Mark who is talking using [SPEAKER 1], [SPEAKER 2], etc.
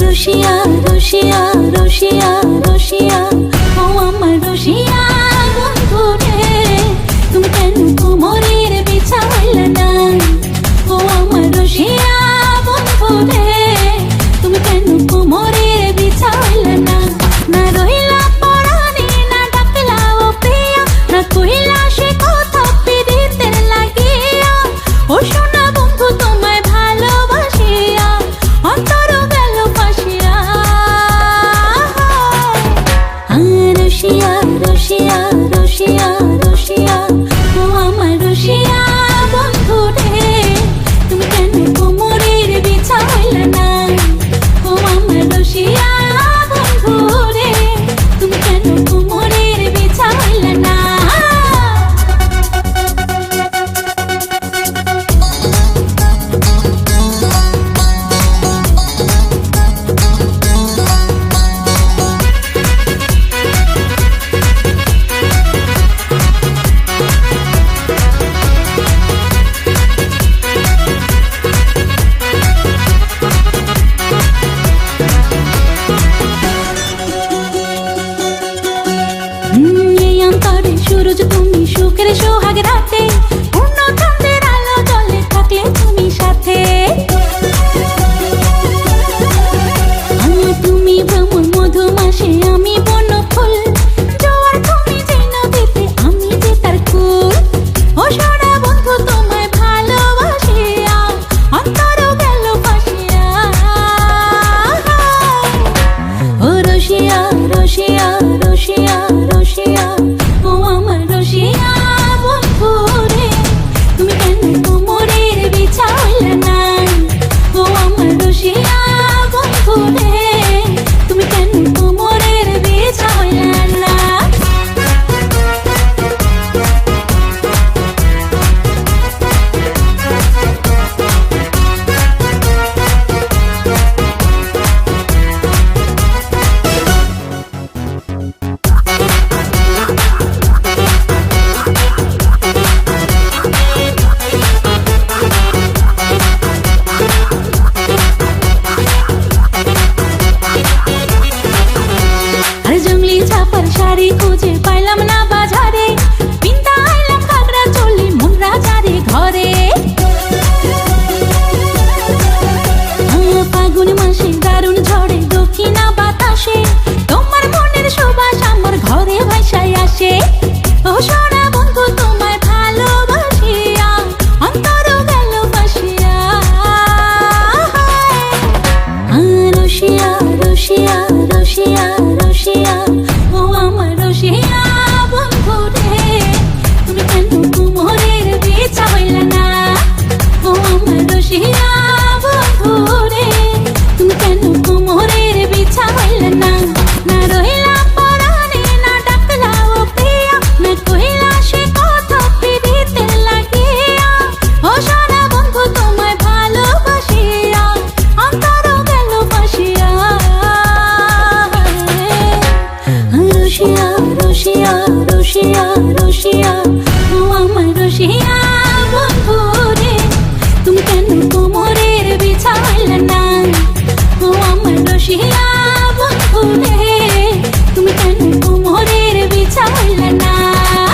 [SPEAKER 1] রসিয়া রসিয়া রসিয়া রসিয়া ও আমার রসিয়া বন্ধু রে, তুমি কেন কোমরের বিছা হইলে না? ও আমার রসিয়া বন্ধু রে, তুমি কেন কোমরের বিছা হইলে না? না রইলা পরাণে না ডাকলা ও প্রিয়া, না কইলা সে কথা পিরিতের লাগিয়া। ও সোনা বন্ধু তোমায় ভালোবাসিয়া অন্তর গেল ফাঁসিয়া। রসিয়া রসিয়া রসিয়া রসিয়া ও আমার রসিয়া বন্ধু রে, তুমি কেন কোমরের বিছা হইলে না? ও আমার রসিয়া বন্ধু রে, তুমি কেন কোমরের বিছা হইলে না? সুরজ তুমি সুখের সোহাগ রাতে, পূর্ণ চাঁদের আলো জলে থাকলে তুমি সাথে। তুমি ভ্রমণ মধুমাসে আমি বন ফুল, জোয়ার তুমি যে নদীতে আমি যে তার কুল। ও সোনা বন্ধু তোমায় ভালোবাসিয়া অন্তর গেল ফাঁসিয়া। ও রসিয়া রসিয়া রসিয়া রসিয়া ও আমার রসিয়া বন্ধু রে, তুমি কেন কোমরের বিছা হইলে না? ও আমার রসিয়া বন্ধু রে, তুমি কেন কোমরের বিছা হইলে না? জঙ্গলি ছাপার শাড়ি খুঁজে পাইলাম না বাজারে, পিন্তা আইলাম ঘাগরা চলি মন রাজারে ঘরে। ফাগুন মাসে দারুণ ঝড়ে দক্ষিণা বাতাসে, তোমার মনের সুবাস আমার ঘরে ভাইসায় আসে। ও সোনা বন্ধু তোমায় ভালোবাসিয়া অন্তর গেল ফাঁসিয়া। রসিয়া রসিয়া রসিয়া রসিয়া ও আমার রসিয়া বন্ধু রে, তুমি কেন কোমরের বিছা হইলে না? ও আমার রসিয়া বন্ধু রে, তুমি কেন কোমরের বিছা হইলে না? না রইলা পরাণে না ডাকলা ও প্রিয়া, না কইলা সে কথা পিরিতের লাগিয়া। ও সোনা বন্ধু তোমায় ভালোবাসিয়া অন্তর গেল ফাঁসিয়া। রসিয়া রসিয়া রসিয়া